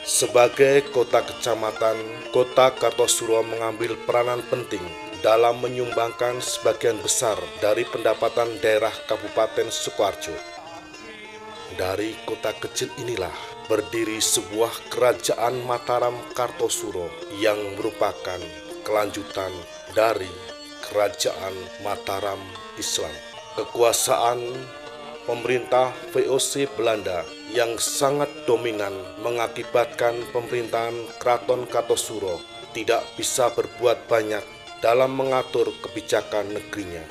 Sebagai kota kecamatan, Kota Kartosuro mengambil peranan penting dalam menyumbangkan sebagian besar dari pendapatan daerah Kabupaten Sukoharjo. Dari kota kecil inilah berdiri sebuah kerajaan Mataram Kartosuro yang merupakan kelanjutan dari kerajaan Mataram Islam. Kekuasaan pemerintah VOC Belanda yang sangat dominan mengakibatkan pemerintahan Keraton Kartosuro tidak bisa berbuat banyak dalam mengatur kebijakan negerinya.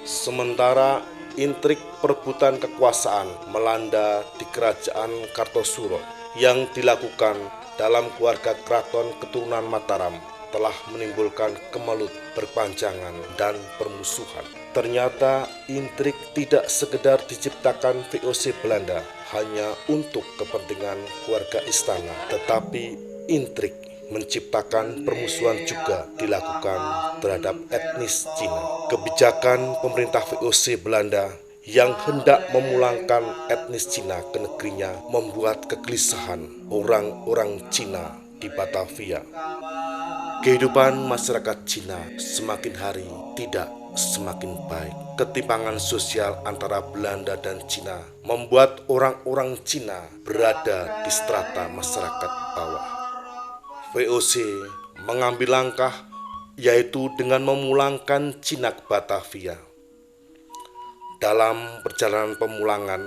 Sementara intrik perebutan kekuasaan melanda di kerajaan Kartosuro yang dilakukan dalam keluarga keraton keturunan Mataram telah menimbulkan kemelut berpanjangan dan permusuhan. Ternyata intrik tidak sekedar diciptakan VOC Belanda hanya untuk kepentingan keluarga istana, tetapi intrik menciptakan permusuhan juga dilakukan terhadap etnis Cina. Kebijakan pemerintah VOC Belanda yang hendak memulangkan etnis Cina ke negerinya membuat kegelisahan orang-orang Cina di Batavia. Kehidupan masyarakat Cina semakin hari tidak semakin baik. Ketimpangan sosial antara Belanda dan Cina membuat orang-orang Cina berada di strata masyarakat bawah. VOC mengambil langkah yaitu dengan memulangkan Cina ke Batavia. Dalam perjalanan pemulangan,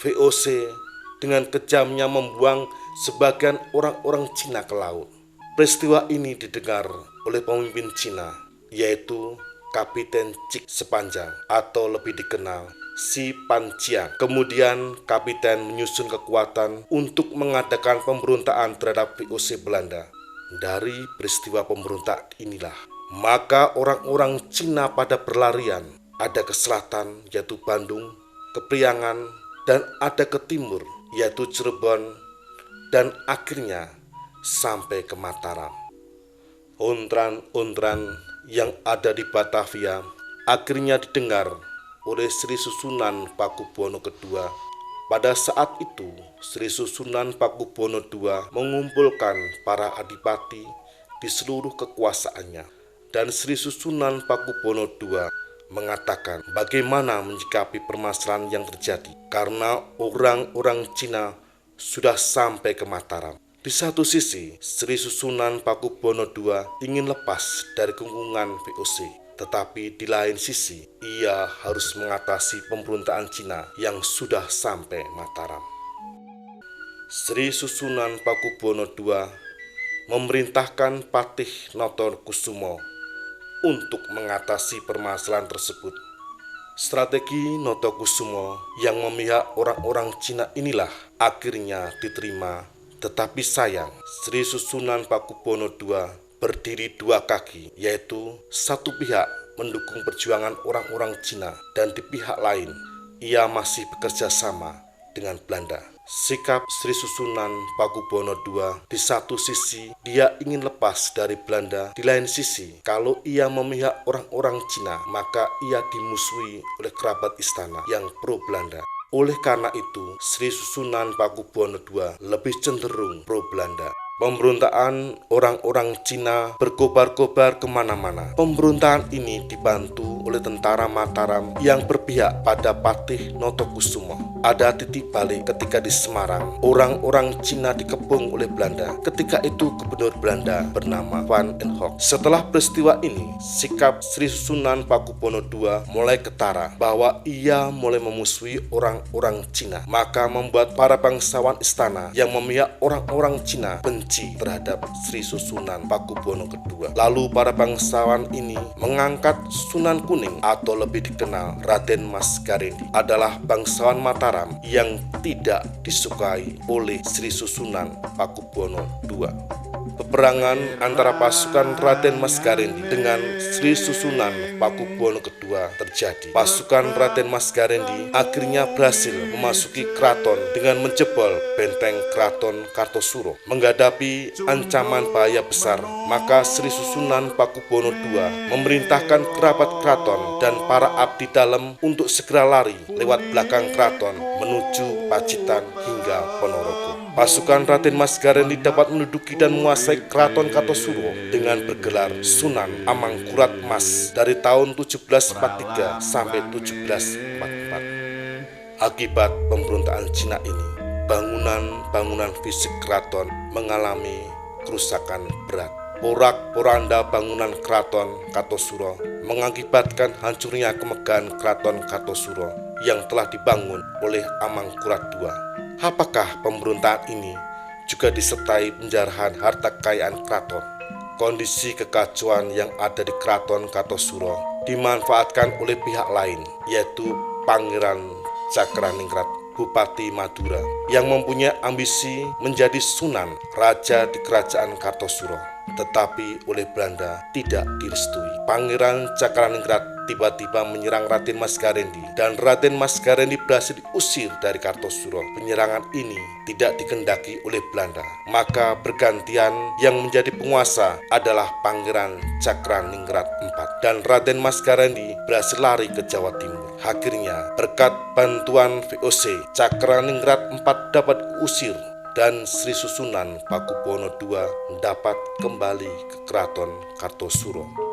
VOC dengan kejamnya membuang sebagian orang-orang Cina ke laut. Peristiwa ini didengar oleh pemimpin Cina, yaitu Kapiten Cik Sepanjang atau lebih dikenal Si Panjiang. Kemudian kapiten menyusun kekuatan untuk mengadakan pemberontakan terhadap VOC Belanda. Dari peristiwa pemberontak inilah, maka orang-orang Cina pada berlarian. Ada ke selatan, yaitu Bandung, ke Priangan, dan ada ke timur, yaitu Cirebon, dan akhirnya sampai ke Mataram. Untran-untran yang ada di Batavia akhirnya didengar oleh Sri Susunan Pakubuwono II. Pada saat itu, Sri Susunan Pakubuwono II mengumpulkan para adipati di seluruh kekuasaannya, dan Sri Susunan Pakubuwono II mengatakan bagaimana menyikapi permasalahan yang terjadi karena orang-orang Cina sudah sampai ke Mataram. Di satu sisi, Sri Susunan Pakubuwono II ingin lepas dari kungkungan VOC, tetapi di lain sisi, ia harus mengatasi pemberontakan Cina yang sudah sampai Mataram. Sri Susunan Pakubuwono II memerintahkan Patih Notokusumo untuk mengatasi permasalahan tersebut. Strategi Notokusumo yang memihak orang-orang Cina inilah akhirnya diterima. Tetapi sayang, Sri Susunan Pakubuwono II berdiri dua kaki, yaitu satu pihak mendukung perjuangan orang-orang Cina dan di pihak lain ia masih bekerja sama dengan Belanda. Sikap Sri Susunan Pakubuwono II di satu sisi dia ingin lepas dari Belanda, di lain sisi kalau ia memihak orang-orang Cina maka ia dimusuhi oleh kerabat istana yang pro Belanda. Oleh karena itu, Sri Susunan Pakubuwono II lebih cenderung pro Belanda. Pemberontakan orang-orang Cina berkobar-kobar kemana-mana. Pemberontakan ini dibantu oleh tentara Mataram yang berpihak pada Patih Notokusumo. Ada titik balik ketika di Semarang, orang-orang Cina dikepung oleh Belanda. Ketika itu gubernur Belanda bernama Van den Hoek. Setelah peristiwa ini, sikap Sri Susunan Pakubuwono II mulai ketara bahwa ia mulai memusuhi orang-orang Cina. Maka membuat para bangsawan istana yang memihak orang-orang Cina benci terhadap Sri Susunan Pakubuwono II. Lalu para bangsawan ini mengangkat Sunan Kuning atau lebih dikenal Raden Mas Garendi adalah bangsawan Mataram yang tidak disukai oleh Sri Susunan Pakubuwono II. Peperangan antara pasukan Raden Mas Garendi dengan Sri Susunan Pakubuwono II terjadi. Pasukan Raden Mas Garendi akhirnya berhasil memasuki keraton dengan menjebol benteng Keraton Kartosuro. Menghadapi ancaman bahaya besar, maka Sri Susunan Pakubuwono II memerintahkan kerabat keraton dan para abdi dalam untuk segera lari lewat belakang keraton menuju Pacitan hingga Ponorogo. pasukan Raden Mas Garendi dapat menduduki dan menguasai keraton Kartosuro dengan bergelar Sunan Amangkurat Mas dari tahun 1743 sampai 1744. Akibat pemberontakan Cina ini, bangunan-bangunan fisik keraton mengalami kerusakan berat. Porak-poranda bangunan keraton Kartosuro mengakibatkan hancurnya kemegahan keraton Kartosuro yang telah dibangun oleh Amangkurat II. Apakah pemberontakan ini juga disertai penjarahan harta kekayaan keraton? Kondisi kekacauan yang ada di keraton Kartosuro dimanfaatkan oleh pihak lain, yaitu Pangeran Cakraningrat, Bupati Madura, yang mempunyai ambisi menjadi Sunan Raja di Kerajaan Kartosuro, tetapi oleh Belanda tidak direstui. Pangeran Cakraningrat tiba-tiba menyerang Raden Mas Garendi dan Raden Mas Garendi berhasil diusir dari Kartosuro. Penyerangan ini tidak dikehendaki oleh Belanda, maka bergantian yang menjadi penguasa adalah Pangeran Cakraningrat IV dan Raden Mas Garendi berhasil lari ke Jawa Timur. Akhirnya berkat bantuan VOC, Cakraningrat IV dapat diusir dan Sri Susunan Pakubuwono II dapat kembali ke Keraton Kartosuro.